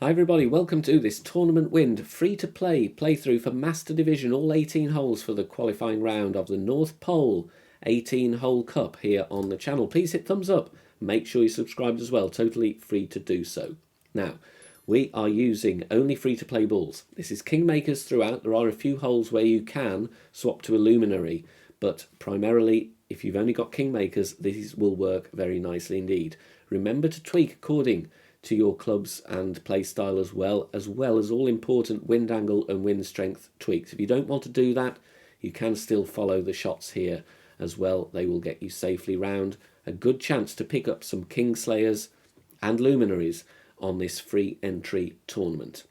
Hi everybody, welcome to this Tournament Wind free-to-play playthrough for Master Division, all 18 holes for the qualifying round of the North Pole 18-hole cup here on the channel. Please hit thumbs up, make sure you're subscribed as well, totally free to do so. Now, we are using only free-to-play balls. This is Kingmakers throughout. There are a few holes where you can swap to a luminary, but primarily if you've only got Kingmakers, these will work very nicely indeed. Remember to tweak according to your clubs and play style as well as all important wind angle and wind strength tweaks. If you don't want to do that, you can still follow the shots here as well. They will get you safely round. A good chance to pick up some Kingslayers and Luminaries on this free entry tournament.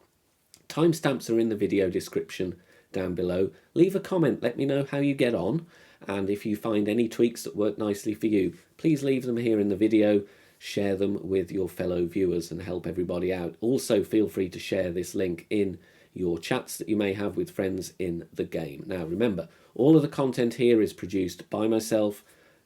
Timestamps are in the video description down below. Leave a comment, let me know how you get on, and if you find any tweaks that work nicely for you, please leave them here in the video. Share them with your fellow viewers and help everybody out. Also, feel free to share this link in your chats that you may have with friends in the game. Now, remember, all of the content here is produced by myself,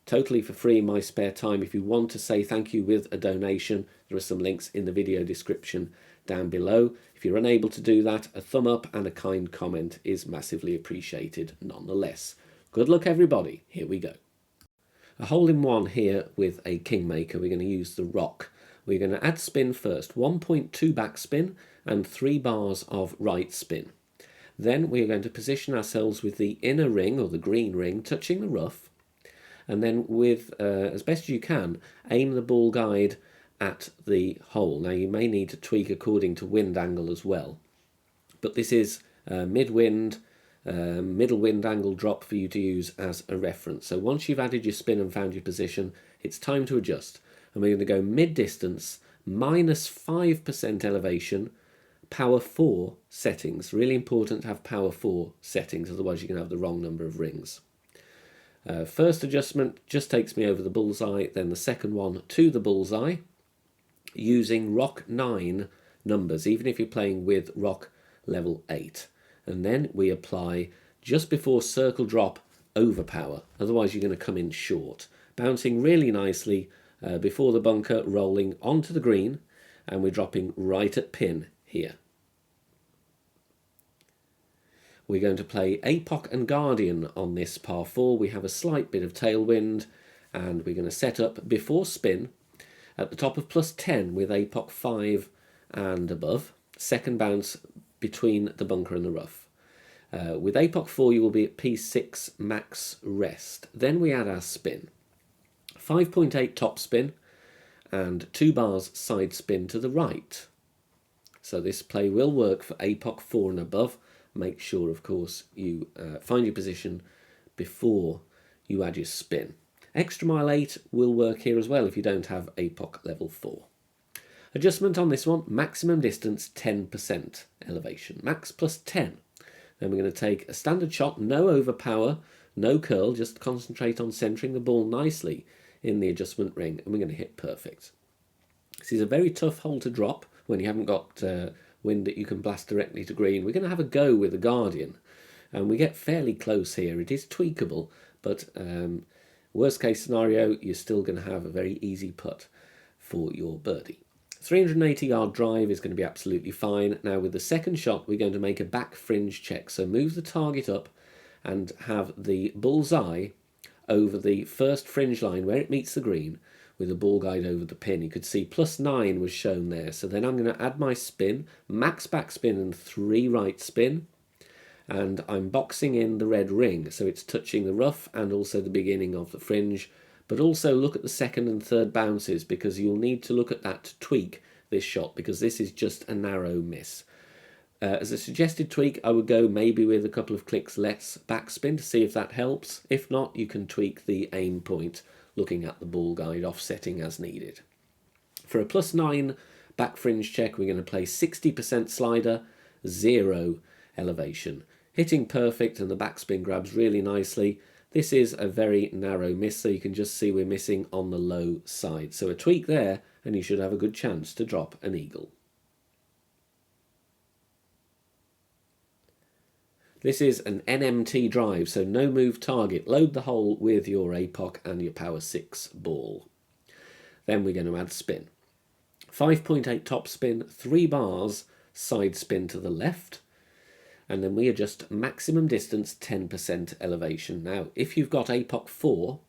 totally for free in my spare time. If you want to say thank you with a donation, there are some links in the video description down below. If you're unable to do that, a thumb up and a kind comment is massively appreciated nonetheless. Good luck, everybody. Here we go. A hole-in-one here with a Kingmaker. We're going to use the rock. We're going to add spin first, 1.2 backspin and 3 bars of right spin. Then we're going to position ourselves with the inner ring, or the green ring, touching the rough. And then with, as best you can, aim the ball guide at the hole. Now you may need to tweak according to wind angle as well. But this is mid-wind, middle wind angle drop for you to use as a reference. So once you've added your spin and found your position, it's time to adjust. And we're going to go mid-distance, -5% elevation, power 4 settings. Really important to have power 4 settings, otherwise you can have the wrong number of rings. First adjustment just takes me over the bullseye, then the second one to the bullseye, using rock 9 numbers, even if you're playing with rock level 8. And then we apply just before circle drop overpower, otherwise you're going to come in short. Bouncing really nicely before the bunker, rolling onto the green, and we're dropping right at pin here. We're going to play Apoc and Guardian on this par 4. We have a slight bit of tailwind, and we're going to set up before spin at the top of +10 with Apoc 5 and above. Second bounce between the bunker and the rough. With Apoc 4 you will be at P6 max rest. Then we add our spin. 5.8 top spin and 2 bars side spin to the right. So this play will work for Apoc 4 and above. Make sure, of course, you find your position before you add your spin. Extra mile 8 will work here as well if you don't have Apoc level 4. Adjustment on this one, maximum distance 10% elevation, max +10. Then we're going to take a standard shot, no overpower, no curl, just concentrate on centering the ball nicely in the adjustment ring, and we're going to hit perfect. This is a very tough hole to drop when you haven't got wind that you can blast directly to green. We're going to have a go with the Guardian, and we get fairly close here. It is tweakable, but worst case scenario, you're still going to have a very easy putt for your birdie. 380-yard drive is going to be absolutely fine. Now with the second shot, we're going to make a back fringe check. So move the target up and have the bullseye over the first fringe line where it meets the green with the ball guide over the pin. You could see +9 was shown there. So then I'm going to add my spin, max back spin and 3 right spin. And I'm boxing in the red ring, so it's touching the rough and also the beginning of the fringe. But also look at the second and third bounces, because you'll need to look at that to tweak this shot, because this is just a narrow miss. As a suggested tweak, I would go maybe with a couple of clicks less backspin to see if that helps. If not, you can tweak the aim point, looking at the ball guide, offsetting as needed. For a +9 back fringe check, we're going to play 60% slider, 0 elevation. Hitting perfect, and the backspin grabs really nicely. This is a very narrow miss, so you can just see we're missing on the low side. So a tweak there, and you should have a good chance to drop an eagle. This is an NMT drive, so no move target. Load the hole with your Apoc and your power 6 ball. Then we're going to add spin. 5.8 top spin, 3 bars, side spin to the left, and then we adjust maximum distance 10% elevation. Now, if you've got APOC 4,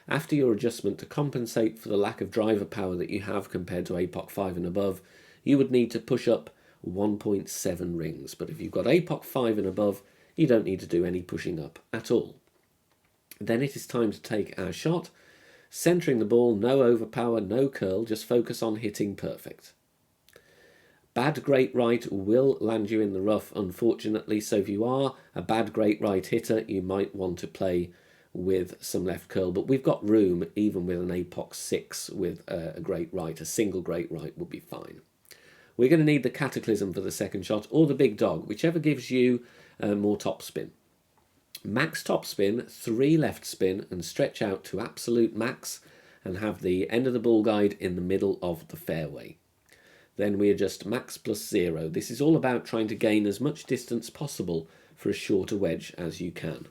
after your adjustment to compensate for the lack of driver power that you have compared to APOC 5 and above, you would need to push up 1.7 rings. But if you've got APOC 5 and above, you don't need to do any pushing up at all. Then it is time to take our shot, centering the ball, no overpower, no curl, just focus on hitting perfect. Bad great right will land you in the rough, unfortunately, so if you are a bad great right hitter, you might want to play with some left curl, but we've got room even with an APOC 6 with a great right. A single great right would be fine. We're going to need the Cataclysm for the second shot, or the Big Dog, whichever gives you more top spin. Max top spin, 3 left spin, and stretch out to absolute max, and have the end of the ball guide in the middle of the fairway. Then we adjust max plus 0. This is all about trying to gain as much distance possible for as short a wedge as you can.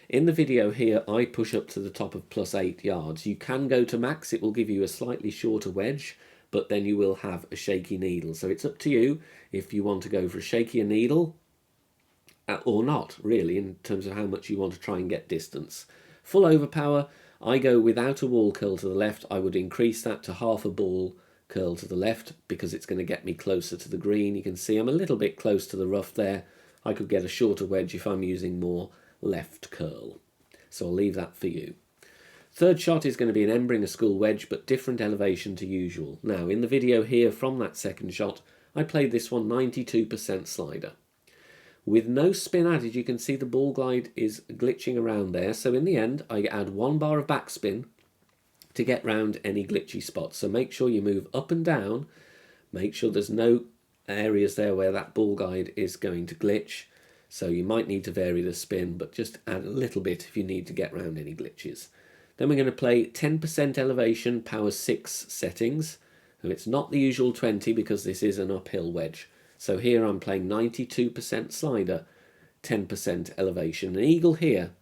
In the video here, I push up to the top of plus 8 yards. You can go to max, it will give you a slightly shorter wedge, but then you will have a shaky needle. So it's up to you if you want to go for a shakier needle or not, really, in terms of how much you want to try and get distance. Full overpower, I go without a wall curl to the left. I would increase that to half a ball curl to the left because it's going to get me closer to the green. You can see I'm a little bit close to the rough there. I could get a shorter wedge if I'm using more left curl. So I'll leave that for you. Third shot is going to be an Embringer School wedge, but different elevation to usual. Now, in the video here from that second shot, I played this one 92% slider. With no spin added, you can see the ball glide is glitching around there. So in the end, I add 1 bar of backspin to get round any glitchy spots. So make sure you move up and down. Make sure there's no areas there where that ball guide is going to glitch. So you might need to vary the spin, but just add a little bit if you need to get round any glitches. Then we're going to play 10% elevation, power 6 settings. And it's not the usual 20 because this is an uphill wedge. So here I'm playing 92% slider, 10% elevation. An eagle here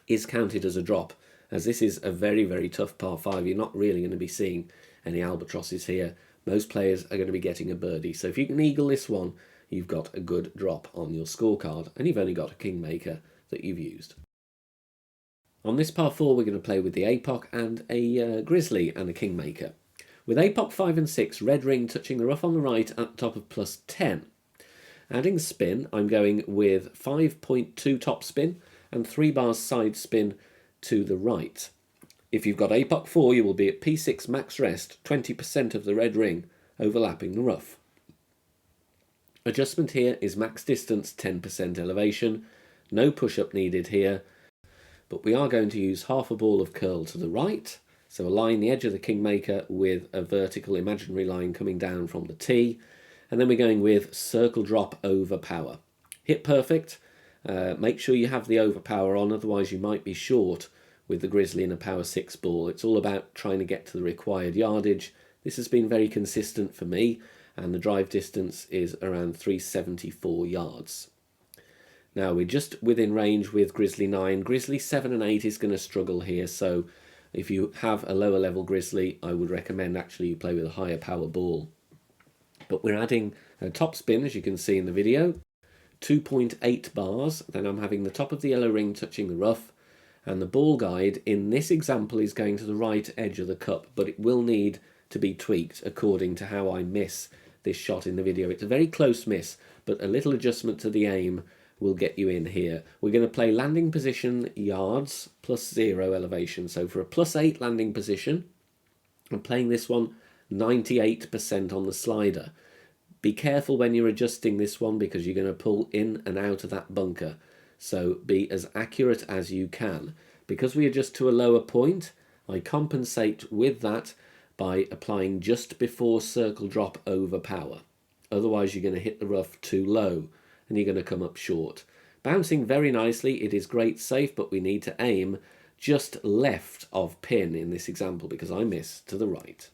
is counted as a drop, as this is a very, very tough par 5. You're not really going to be seeing any albatrosses here. Most players are going to be getting a birdie. So if you can eagle this one, you've got a good drop on your scorecard, and you've only got a Kingmaker that you've used. On this par 4, we're going to play with the APOC and a Grizzly and a Kingmaker. With APOC 5 and 6, red ring touching the rough on the right at the top of plus 10. Adding spin, I'm going with 5.2 top spin and 3 bars side spin to the right. If you've got APOC 4, you will be at P6 max rest, 20% of the red ring overlapping the rough. Adjustment here is max distance, 10% elevation. No push-up needed here, but we are going to use half a ball of curl to the right. So align the edge of the Kingmaker with a vertical imaginary line coming down from the tee. And then we're going with circle drop over power. Hit perfect. Make sure you have the overpower on, otherwise you might be short with the Grizzly in a power 6 ball. It's all about trying to get to the required yardage. This has been very consistent for me, and the drive distance is around 374 yards. Now we're just within range with Grizzly 9. Grizzly 7 and 8 is going to struggle here, so if you have a lower level Grizzly, I would recommend actually you play with a higher power ball. But we're adding a top spin, as you can see in the video, 2.8 bars. Then I'm having the top of the yellow ring touching the rough, and the ball guide in this example is going to the right edge of the cup, but it will need to be tweaked according to how I miss this shot in the video. It's a very close miss, but a little adjustment to the aim will get you in here. We're going to play landing position yards plus 0 elevation. So for a plus 8 landing position, I'm playing this one 98% on the slider. Be careful when you're adjusting this one because you're going to pull in and out of that bunker. So be as accurate as you can. Because we adjust to a lower point, I compensate with that by applying just before circle drop over power. Otherwise you're going to hit the rough too low and you're going to come up short. Bouncing very nicely, it is great safe, but we need to aim just left of pin in this example because I miss to the right.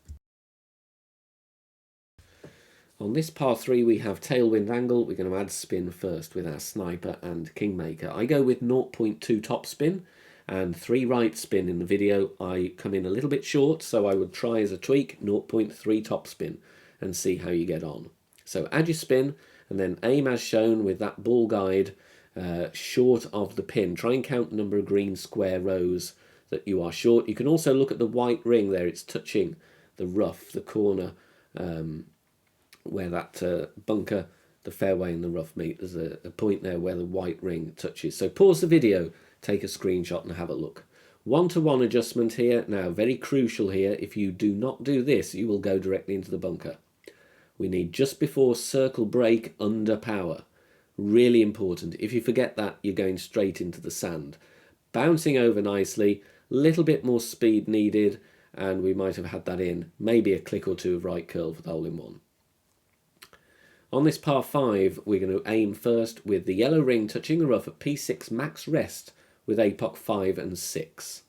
On this par 3 we have tailwind angle. We're going to add spin first with our sniper and Kingmaker. I go with 0.2 top spin and 3 right spin in the video. I come in a little bit short, so I would try as a tweak 0.3 top spin and see how you get on. So add your spin and then aim as shown with that ball guide short of the pin. Try and count the number of green square rows that you are short. You can also look at the white ring there. It's touching the rough, the corner where that bunker, the fairway and the rough meet. There's a point there where the white ring touches. So pause the video, take a screenshot and have a look. 1-to-1 adjustment here. Now, very crucial here. If you do not do this, you will go directly into the bunker. We need just before circle break under power. Really important. If you forget that, you're going straight into the sand. Bouncing over nicely, little bit more speed needed, and we might have had that in. Maybe a click or two of right curl for the hole-in-one. On this par 5, we're going to aim first with the yellow ring touching the rough at P6 max rest with APOC 5 and 6.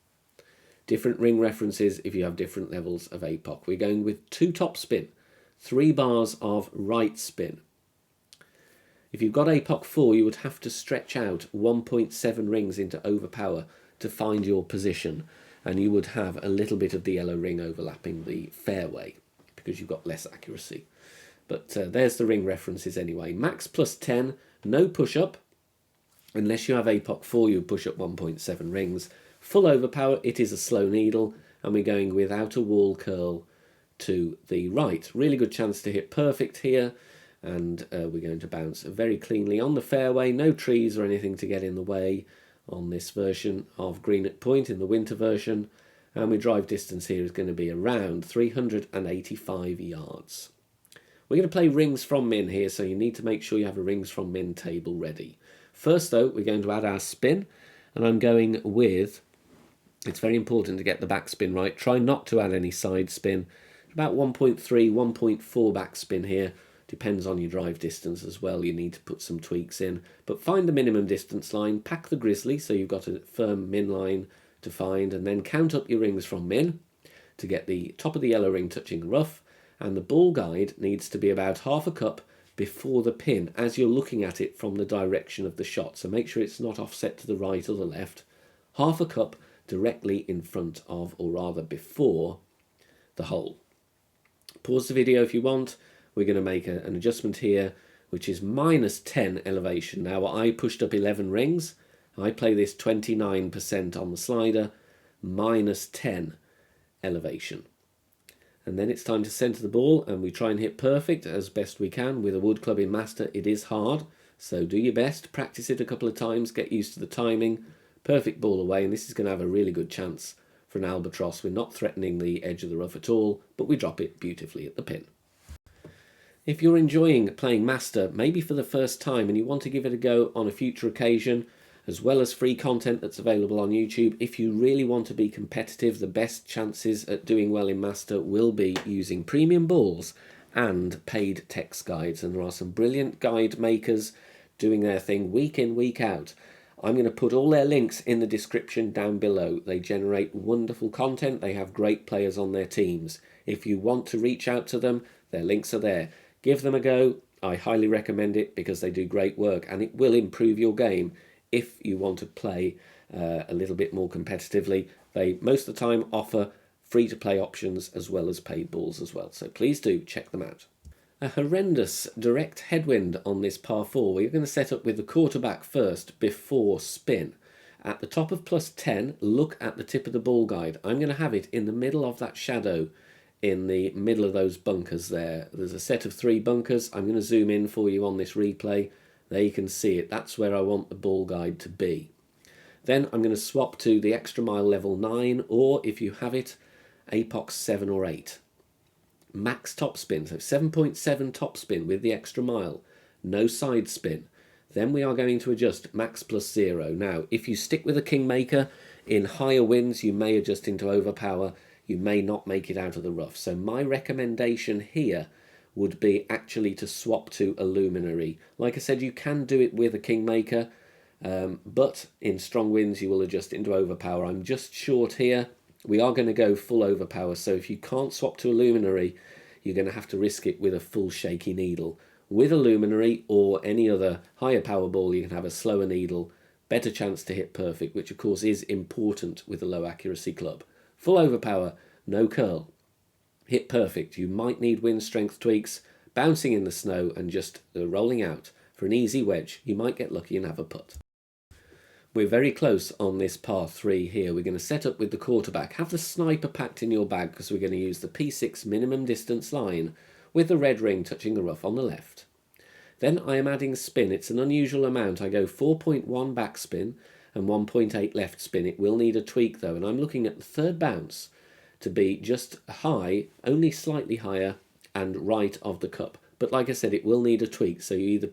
Different ring references if you have different levels of APOC. We're going with 2 top spin, 3 bars of right spin. If you've got APOC 4, you would have to stretch out 1.7 rings into overpower to find your position, and you would have a little bit of the yellow ring overlapping the fairway because you've got less accuracy. But there's the ring references anyway. Max plus 10, no push-up. Unless you have APOC 4, you push up 1.7 rings. Full overpower, it is a slow needle, and we're going with outer wall curl to the right. Really good chance to hit perfect here, and we're going to bounce very cleanly on the fairway. No trees or anything to get in the way on this version of Greenoch Point in the winter version. And my drive distance here is going to be around 385 yards. We're going to play rings from min here, so you need to make sure you have a rings from min table ready. First though, we're going to add our spin, and I'm going with, it's very important to get the backspin right. Try not to add any side spin. About 1.3, 1.4 backspin here. Depends on your drive distance as well. You need to put some tweaks in. But find the minimum distance line, pack the grizzly so you've got a firm min line to find, and then count up your rings from min to get the top of the yellow ring touching the rough. And the ball guide needs to be about half a cup before the pin as you're looking at it from the direction of the shot. So make sure it's not offset to the right or the left. Half a cup directly in front of, or rather before, the hole. Pause the video if you want. We're going to make an adjustment here, which is minus 10 elevation. Now I pushed up 11 rings. I play this 29% on the slider, minus 10 elevation. And then it's time to centre the ball, and we try and hit perfect as best we can. With a wood club in master, it is hard, so do your best. Practice it a couple of times, get used to the timing. Perfect ball away, and this is going to have a really good chance for an albatross. We're not threatening the edge of the rough at all, but we drop it beautifully at the pin. If you're enjoying playing master, maybe for the first time, and you want to give it a go on a future occasion, as well as free content that's available on YouTube, if you really want to be competitive, the best chances at doing well in master will be using premium balls and paid text guides. And there are some brilliant guide makers doing their thing week in, week out. I'm going to put all their links in the description down below. They generate wonderful content. They have great players on their teams. If you want to reach out to them, their links are there. Give them a go. I highly recommend it because they do great work, and it will improve your game if you want to play a little bit more competitively. They most of the time offer free-to-play options as well as paid balls as well. So please do check them out. A horrendous direct headwind on this par 4. We're going to set up with the quarterback first before spin. At the top of plus 10, look at the tip of the ball guide. I'm going to have it in the middle of that shadow, in the middle of those bunkers there. There's a set of 3 bunkers. I'm going to zoom in for you on this replay. There you can see it. That's where I want the ball guide to be. Then I'm going to swap to the extra mile level 9, or if you have it, APOC 7 or 8. Max top spin, so 7.7 top spin with the extra mile. No side spin. Then we are going to adjust max plus 0. Now, if you stick with a Kingmaker, in higher winds you may adjust into overpower. You may not make it out of the rough. So my recommendation here would be actually to swap to a luminary. Like I said, you can do it with a Kingmaker, but in strong winds you will adjust into overpower. I'm just short here. We are going to go full overpower, so if you can't swap to a luminary, you're going to have to risk it with a full shaky needle. With a luminary or any other higher power ball, you can have a slower needle better chance to hit perfect, which of course is important with a low accuracy club. Full overpower, no curl. Hit perfect. You might need wind strength tweaks, bouncing in the snow and just rolling out. For an easy wedge, you might get lucky and have a putt. We're very close on this par 3 here. We're going to set up with the quarterback. Have the sniper packed in your bag because we're going to use the P6 minimum distance line with the red ring touching the rough on the left. Then I am adding spin. It's an unusual amount. I go 4.1 backspin and 1.8 left spin. It will need a tweak though, and I'm looking at the third bounce to be just high, only slightly higher and right of the cup. But like I said, it will need a tweak, so you either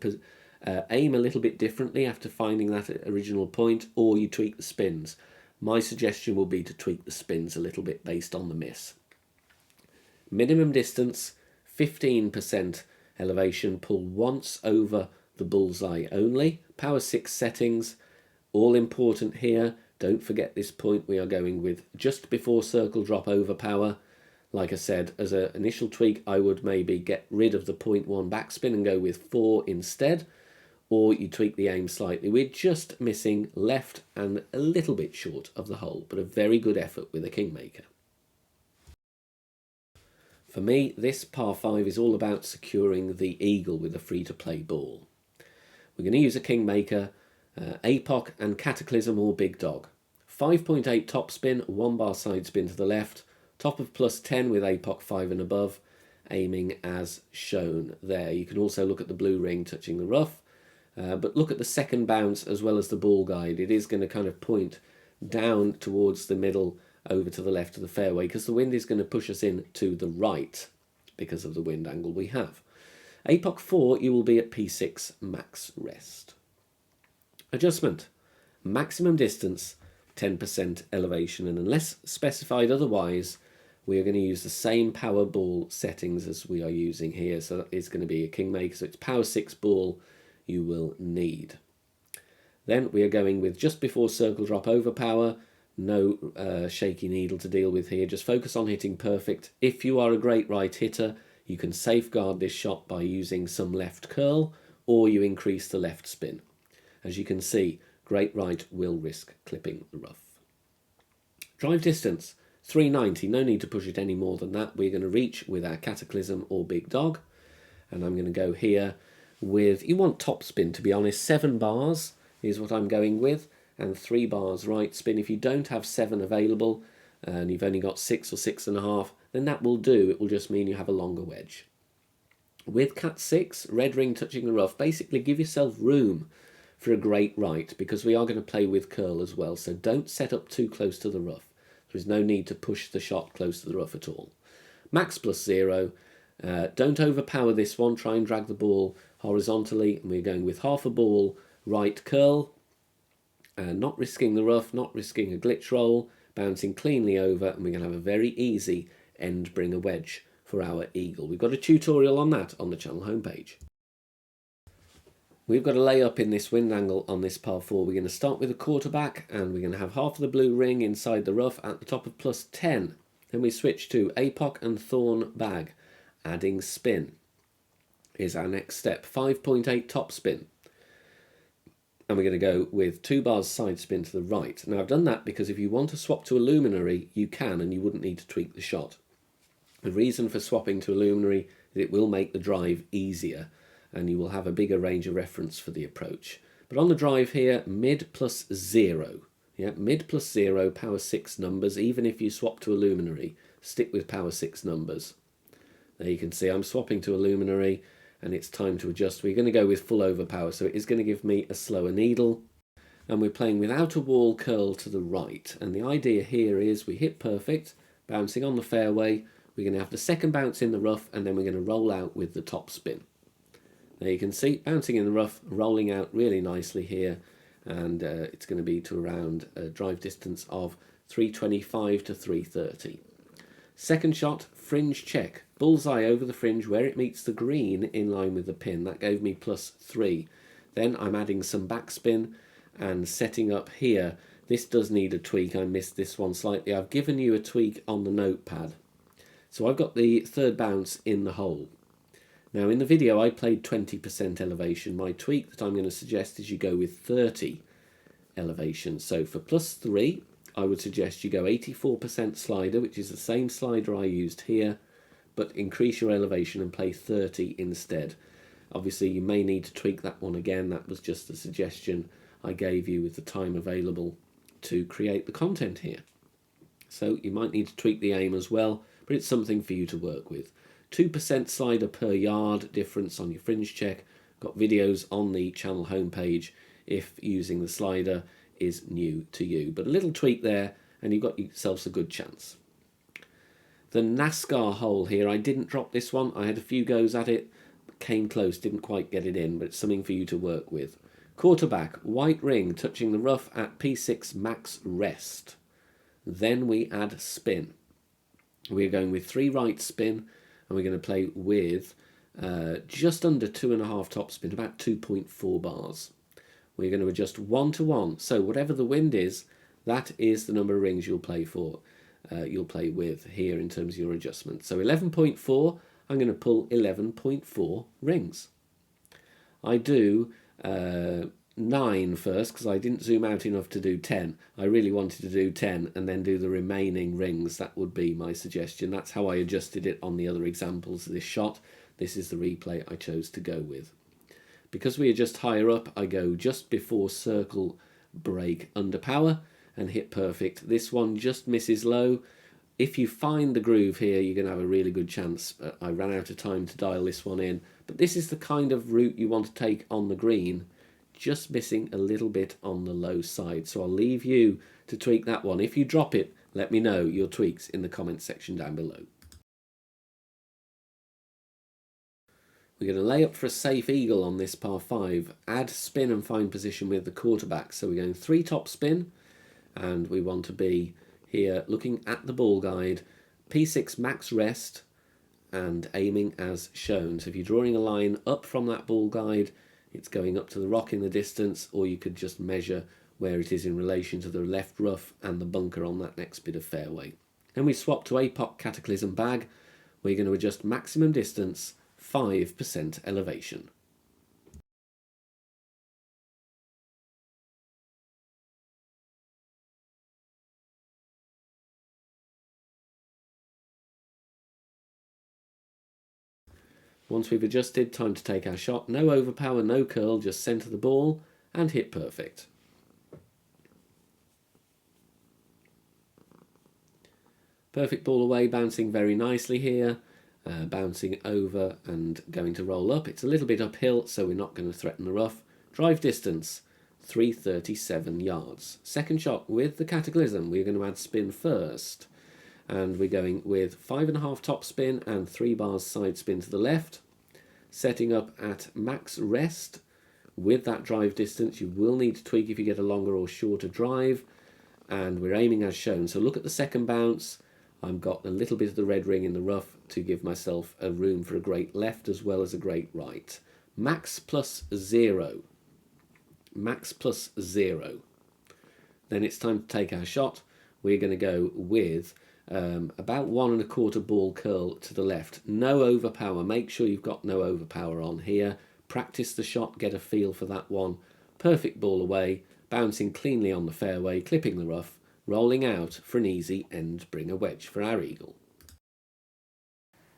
aim a little bit differently after finding that original point, or you tweak the spins. My suggestion will be to tweak the spins a little bit based on the miss. Minimum distance, 15% elevation, pull once over the bullseye only. Power 6 settings, all important here. Don't forget this point we are going with just before circle drop over power. Like I said, as an initial tweak, I would maybe get rid of the 0.1 backspin and go with 4 instead. Or you tweak the aim slightly. We're just missing left and a little bit short of the hole, but a very good effort with a Kingmaker. For me, this par 5 is all about securing the eagle with a free-to-play ball. We're going to use a Kingmaker, APOC and Cataclysm or Big Dog. 5.8 top spin, 1 bar side spin to the left, top of plus 10 with APOC 5 and above, aiming as shown there. You can also look at the blue ring touching the rough. But look at the second bounce as well as the ball guide. It is going to kind of point down towards the middle over to the left of the fairway because the wind is going to push us in to the right because of the wind angle we have. APOC 4, you will be at P6 max rest. Adjustment. Maximum distance, 10% elevation, and unless specified otherwise, we are going to use the same power ball settings as we are using here. So that is going to be a Kingmaker, so it's power 6 ball you will need. Then we are going with just before circle drop over power, no shaky needle to deal with here, just focus on hitting perfect. If you are a great right hitter, you can safeguard this shot by using some left curl, or you increase the left spin. As you can see, great right will risk clipping the rough. Drive distance, 390, no need to push it any more than that. We're going to reach with our Cataclysm or Big Dog, and I'm going to go here with, you want top spin to be honest, 7 bars is what I'm going with, and 3 bars right spin. If you don't have 7 available and you've only got 6 or 6.5, then that will do. It will just mean you have a longer wedge. With Cat 6, red ring touching the rough, basically give yourself room for a great right because we are going to play with curl as well, so don't set up too close to the rough. There is no need to push the shot close to the rough at all. Max plus 0. Don't overpower this one, try and drag the ball horizontally, and we're going with half a ball right curl, not risking the rough, not risking a glitch roll, bouncing cleanly over, and we're going to have a very easy end bringer wedge for our eagle. We've got a tutorial on that on the channel homepage. We've got a layup in this wind angle on this par 4. We're going to start with a quarterback, and we're going to have half of the blue ring inside the rough at the top of plus 10. Then we switch to APOC and Thorn bag. Adding spin is our next step. 5.8 top spin. And we're going to go with 2 bars side spin to the right. Now I've done that because if you want to swap to a luminary, you can, and you wouldn't need to tweak the shot. The reason for swapping to a luminary is it will make the drive easier and you will have a bigger range of reference for the approach. But on the drive here, mid plus 0. Yeah, mid plus 0, power 6 numbers. Even if you swap to a luminary, stick with power 6 numbers. There you can see I'm swapping to a luminary and it's time to adjust. We're going to go with full overpower, so it is going to give me a slower needle. And we're playing with outer wall curl to the right. And the idea here is we hit perfect, bouncing on the fairway. We're going to have the second bounce in the rough, and then we're going to roll out with the top spin. There you can see, bouncing in the rough, rolling out really nicely here. And it's going to be to around a drive distance of 325 to 330. Second shot, fringe check. Bullseye over the fringe where it meets the green in line with the pin. That gave me plus 3. Then I'm adding some backspin and setting up here. This does need a tweak. I missed this one slightly. I've given you a tweak on the notepad. So I've got the third bounce in the hole. Now in the video I played 20% elevation. My tweak that I'm going to suggest is you go with 30 elevation. So for +3, I would suggest you go 84% slider, which is the same slider I used here, but increase your elevation and play 30 instead. Obviously, you may need to tweak that one again. That was just a suggestion I gave you with the time available to create the content here. So you might need to tweak the aim as well, but it's something for you to work with. 2% slider per yard difference on your fringe check. Got videos on the channel homepage if using the slider is new to you. But a little tweak there and you've got yourselves a good chance. The NASCAR hole here, I didn't drop this one. I had a few goes at it, came close, didn't quite get it in, but it's something for you to work with. Quarterback, white ring, touching the rough at P6 max rest. Then we add spin. We're going with 3 right spin, and we're going to play with just under 2.5 top spin, about 2.4 bars. We're going to adjust 1 to 1. So whatever the wind is, that is the number of rings you'll play for. You'll play with here in terms of your adjustment. So 11.4, I'm going to pull 11.4 rings. I do 9 first because I didn't zoom out enough to do 10. I really wanted to do 10 and then do the remaining rings. That would be my suggestion. That's how I adjusted it on the other examples of this shot. This is the replay I chose to go with. Because we adjust higher up, I go just before circle break under power and hit perfect. This one just misses low. If you find the groove here, you're going to have a really good chance. I ran out of time to dial this one in, but this is the kind of route you want to take on the green, just missing a little bit on the low side. So I'll leave you to tweak that one. If you drop it, let me know your tweaks in the comment section down below. We're going to lay up for a safe eagle on this par 5. Add spin and find position with the quarterback. So we're going 3 top spin, and we want to be here looking at the ball guide, P6 max rest, and aiming as shown. So if you're drawing a line up from that ball guide, it's going up to the rock in the distance, or you could just measure where it is in relation to the left rough and the bunker on that next bit of fairway. Then we swap to APOC Cataclysm bag. We're going to adjust maximum distance, 5% elevation. Once we've adjusted, time to take our shot. No overpower, no curl, just centre the ball and hit perfect. Perfect ball away, bouncing very nicely here. Bouncing over and going to roll up. It's a little bit uphill, so we're not going to threaten the rough. Drive distance, 337 yards. Second shot with the Cataclysm. We're going to add spin first. And we're going with 5.5 top spin and 3 bars side spin to the left. Setting up at max rest with that drive distance. You will need to tweak if you get a longer or shorter drive. And we're aiming as shown. So look at the second bounce. I've got a little bit of the red ring in the rough to give myself a room for a great left as well as a great right. Max plus 0. Max plus 0. Then it's time to take our shot. We're going to go with about 1.25 ball curl to the left. No overpower. Make sure you've got no overpower on here. Practice the shot, get a feel for that one. Perfect ball away, bouncing cleanly on the fairway, clipping the rough, rolling out for an easy end bringer wedge for our eagle.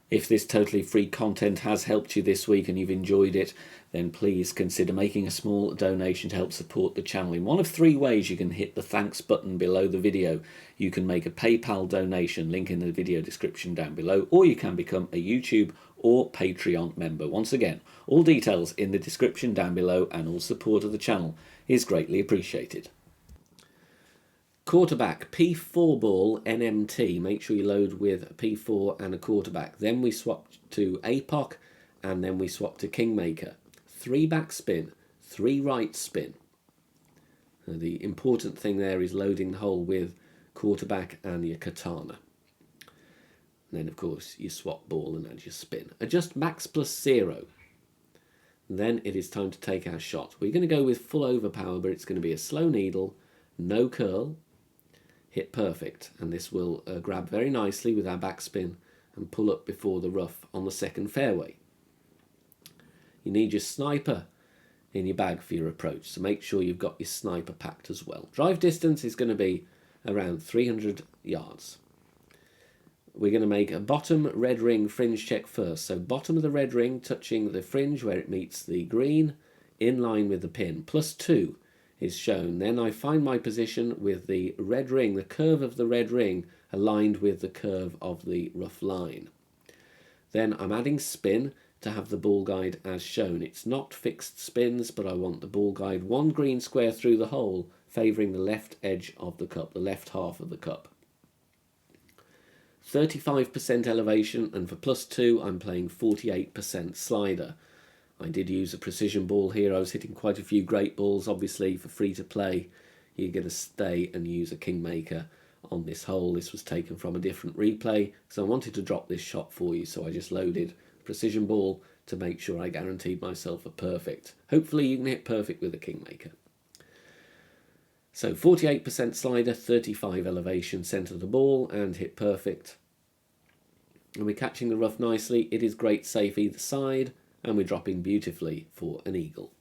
If this totally free content has helped you this week and you've enjoyed it, then please consider making a small donation to help support the channel. In one of 3 ways, you can hit the thanks button below the video. You can make a PayPal donation, link in the video description down below, or you can become a YouTube or Patreon member. Once again, all details in the description down below, and all support of the channel is greatly appreciated. Quarterback, P4 ball, NMT. Make sure you load with a P4 and a quarterback. Then we swap to APOC, and then we swap to Kingmaker. 3 back spin, 3 right spin. The important thing there is loading the hole with quarterback and your katana. And then, of course, you swap ball and add your spin. Adjust max plus 0. Then it is time to take our shot. We're going to go with full overpower, but it's going to be a slow needle, no curl. Hit perfect, and this will grab very nicely with our backspin and pull up before the rough on the second fairway. You need your sniper in your bag for your approach, so make sure you've got your sniper packed as well. Drive distance is going to be around 300 yards. We're going to make a bottom red ring fringe check first. So bottom of the red ring touching the fringe where it meets the green, in line with the pin. +2 is shown. Then I find my position with the red ring, the curve of the red ring aligned with the curve of the rough line. Then I'm adding spin to have the ball guide as shown. It's not fixed spins, but I want the ball guide one green square through the hole, favouring the left edge of the cup, the left half of the cup. 35% elevation, and for +2 I'm playing 48% slider. I did use a precision ball here. I was hitting quite a few great balls. Obviously for free to play you're going to stay and use a Kingmaker on this hole. This was taken from a different replay, so I wanted to drop this shot for you, so I just loaded precision ball to make sure I guaranteed myself a perfect. Hopefully you can hit perfect with a Kingmaker. So 48% slider, 35 elevation, centre the ball and hit perfect. And we're catching the rough nicely. It is great safe either side, and we're dropping beautifully for an eagle.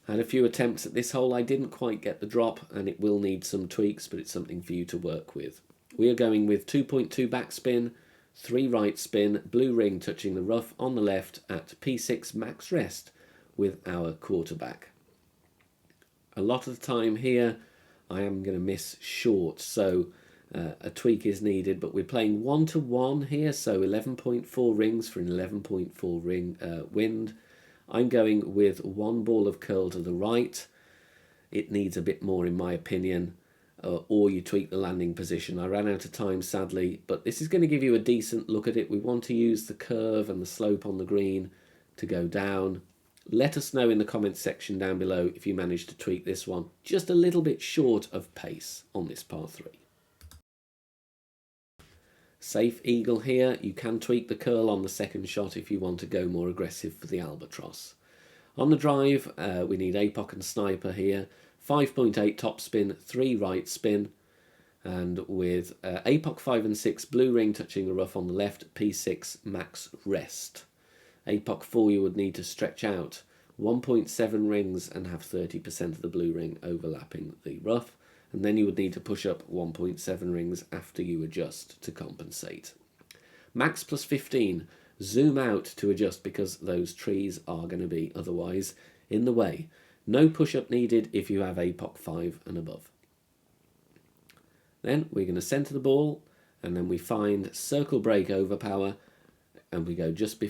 Had a few attempts at this hole. I didn't quite get the drop, and it will need some tweaks, but it's something for you to work with. We are going with 2.2 backspin, 3 right spin, blue ring touching the rough on the left at P6 max rest with our quarterback. A lot of the time here I am going to miss short, so a tweak is needed, but we're playing 1-to-1 here, so 11.4 rings for an 11.4 ring wind. I'm going with 1 ball of curl to the right. It needs a bit more in my opinion, or you tweak the landing position. I ran out of time sadly, but this is going to give you a decent look at it. We want to use the curve and the slope on the green to go down. Let us know in the comments section down below if you managed to tweak this one just a little bit short of pace on this par 3. Safe eagle here. You can tweak the curl on the second shot if you want to go more aggressive for the albatross. On the drive we need apoc and sniper here. 5.8 top spin, 3 right spin, and with apoc 5 and 6 blue ring touching the rough on the left, P6 max rest. Apoc 4 you would need to stretch out 1.7 rings and have 30% of the blue ring overlapping the rough, and then you would need to push up 1.7 rings after you adjust to compensate. Max +15, zoom out to adjust because those trees are going to be otherwise in the way. No push-up needed if you have apoc 5 and above. Then we're going to centre the ball, and then we find circle break overpower, and we go just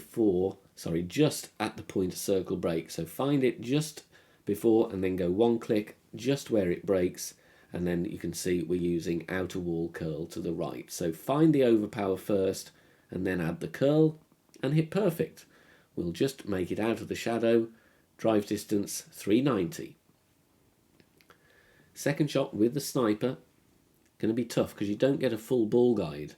at the point of circle break. So find it just before and then go 1 click just where it breaks, and then you can see we're using outer wall curl to the right. So find the overpower first and then add the curl and hit perfect. We'll just make it out of the shadow. Drive distance 390. Second shot with the sniper. Going to be tough because you don't get a full ball guide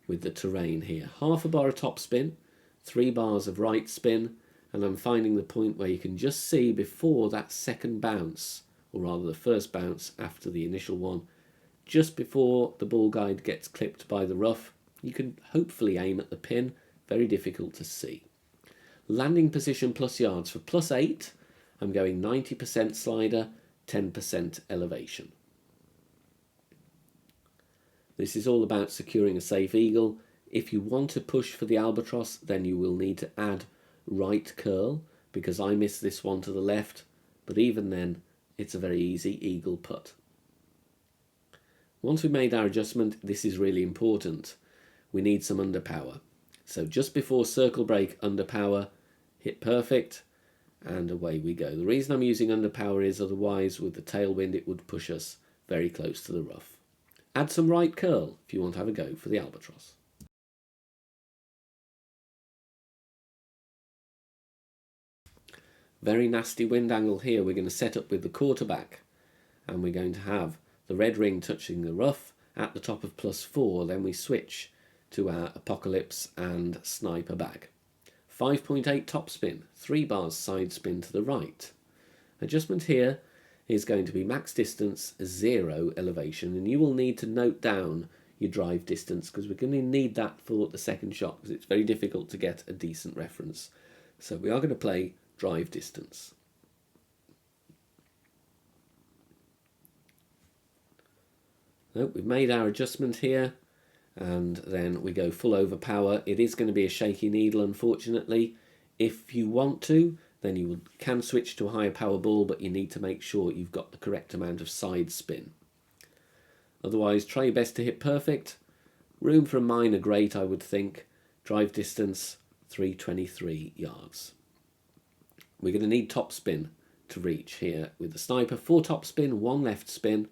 with the terrain here. Half a bar of top spin, 3 bars of right spin, and I'm finding the point where you can just see before that second bounce, or rather the first bounce after the initial one, just before the ball guide gets clipped by the rough, you can hopefully aim at the pin. Very difficult to see. Landing position plus yards. For +8, I'm going 90% slider, 10% elevation. This is all about securing a safe eagle. If you want to push for the albatross, then you will need to add right curl, because I missed this one to the left, but even then, it's a very easy eagle putt. Once we've made our adjustment, this is really important. We need some underpower. So just before circle break, underpower, hit perfect, and away we go. The reason I'm using underpower is otherwise with the tailwind it would push us very close to the rough. Add some right curl if you want to have a go for the albatross. Very nasty wind angle here. We're going to set up with the quarterback, and we're going to have the red ring touching the rough at the top of +4. Then we switch to our apocalypse and sniper bag. 5.8 top spin, 3 bars side spin to the right. Adjustment here is going to be max distance, 0 elevation, and you will need to note down your drive distance because we're going to need that for the second shot because it's very difficult to get a decent reference. So we are going to play drive distance. So we've made our adjustment here, and then we go full overpower. It is going to be a shaky needle, unfortunately. If you want to, then you can switch to a higher power ball, but you need to make sure you've got the correct amount of side spin. Otherwise, try your best to hit perfect. Room for a minor great, I would think. Drive distance, 323 yards. We're going to need top spin to reach here with the sniper. 4 top spin, 1 left spin.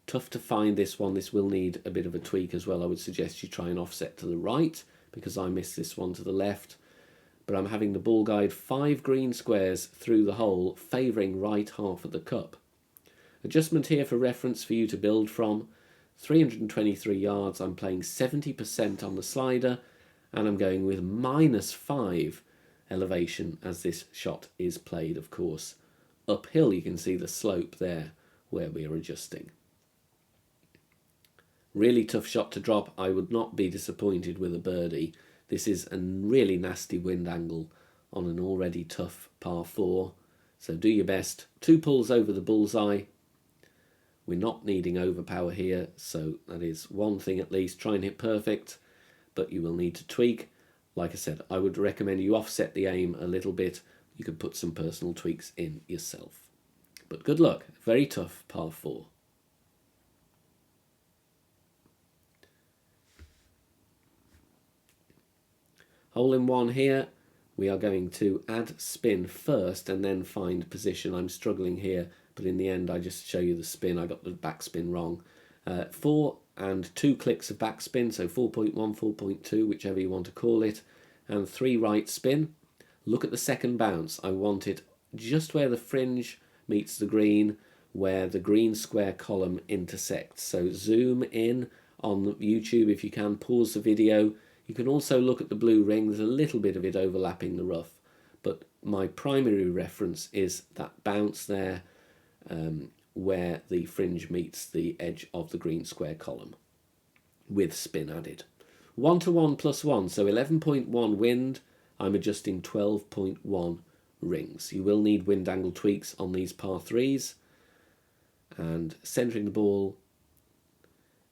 Tough to find this one. This will need a bit of a tweak as well. I would suggest you try and offset to the right, because I missed this one to the left. But I'm having the ball guide 5 green squares through the hole, favouring right half of the cup. Adjustment here for reference for you to build from. 323 yards, I'm playing 70% on the slider, and I'm going with -5 elevation as this shot is played, of course. Uphill, you can see the slope there where we are adjusting. Really tough shot to drop. I would not be disappointed with a birdie. This is a really nasty wind angle on an already tough par 4. So do your best. 2 pulls over the bullseye. We're not needing overpower here, so that is one thing at least. Try and hit perfect, but you will need to tweak. Like I said, I would recommend you offset the aim a little bit. You could put some personal tweaks in yourself. But good luck. Very tough par 4. Hole in one here. We are going to add spin first and then find position. I'm struggling here, but in the end I just show you the spin. I got the backspin wrong. 4 and 2 clicks of backspin, so 4.1, 4.2, whichever you want to call it, and 3 right spin. Look at the second bounce. I want it just where the fringe meets the green, where the green square column intersects. So zoom in on YouTube if you can, pause the video. You can also look at the blue ring. There's a little bit of it overlapping the rough, but my primary reference is that bounce there where the fringe meets the edge of the green square column with spin added. 1 to 1 plus 1, so 11.1 wind. I'm adjusting 12.1 rings. You will need wind angle tweaks on these par 3s. And centering the ball.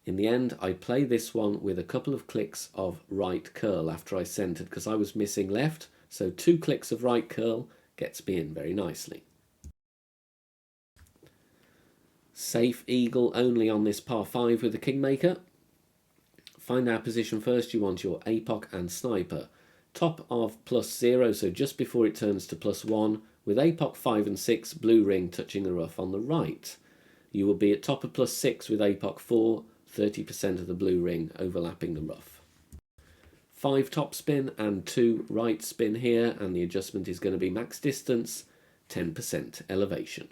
In the end, I play this one with a couple of clicks of right curl after I centered, because I was missing left. So 2 clicks of right curl gets me in very nicely. Safe eagle only on this par 5 with the Kingmaker. Find our position first. You want your APOC and sniper. Top of +0, so just before it turns to +1, with APOC 5 and 6, blue ring touching the rough on the right. You will be at top of +6 with APOC 4, 30% of the blue ring overlapping the rough. 5 top spin and 2 right spin here, and the adjustment is going to be max distance, 10% elevation.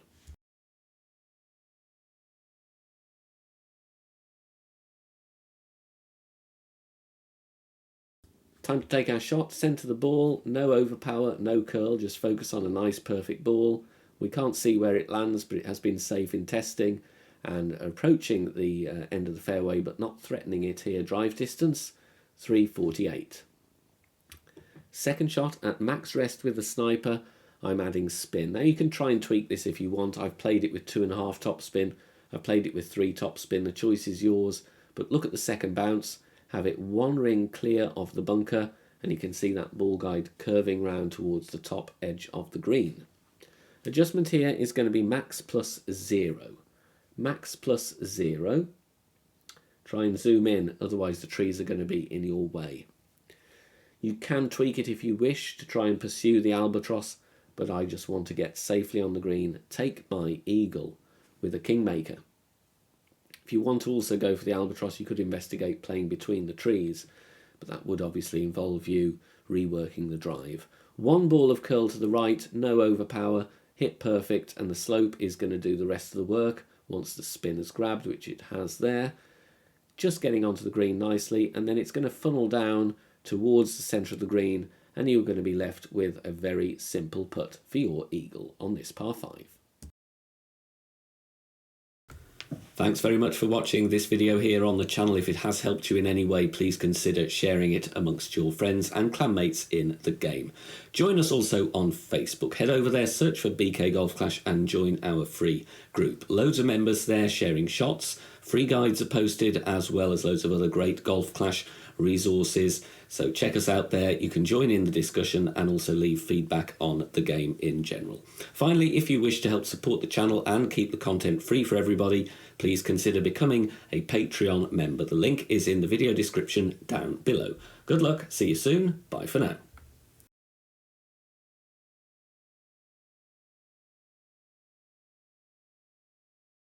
Time to take our shot. Centre the ball, no overpower, no curl, just focus on a nice perfect ball. We can't see where it lands, but it has been safe in testing and approaching the end of the fairway, but not threatening it here. Drive distance, 348. Second shot at max rest with the sniper. I'm adding spin. Now you can try and tweak this if you want. I've played it with 2.5 top spin. I've played it with 3 top spin. The choice is yours, but look at the second bounce. Have it 1 ring clear of the bunker, and you can see that ball guide curving round towards the top edge of the green. Adjustment here is going to be max +0. Max +0. Try and zoom in, otherwise the trees are going to be in your way. You can tweak it if you wish to try and pursue the albatross, but I just want to get safely on the green, take my eagle with a Kingmaker. If you want to also go for the albatross, you could investigate playing between the trees, but that would obviously involve you reworking the drive. 1 ball of curl to the right, no overpower, hit perfect, and the slope is going to do the rest of the work once the spin is grabbed, which it has there. Just getting onto the green nicely, and then it's going to funnel down towards the centre of the green, and you're going to be left with a very simple putt for your eagle on this par 5. Thanks very much for watching this video here on the channel. If it has helped you in any way, please consider sharing it amongst your friends and clanmates in the game. Join us also on Facebook. Head over there, search for BK Golf Clash and join our free group. Loads of members there sharing shots. Free guides are posted, as well as loads of other great Golf Clash resources. So check us out there. You can join in the discussion and also leave feedback on the game in general. Finally, if you wish to help support the channel and keep the content free for everybody, please consider becoming a Patreon member. The link is in the video description down below. Good luck. See you soon. Bye for now.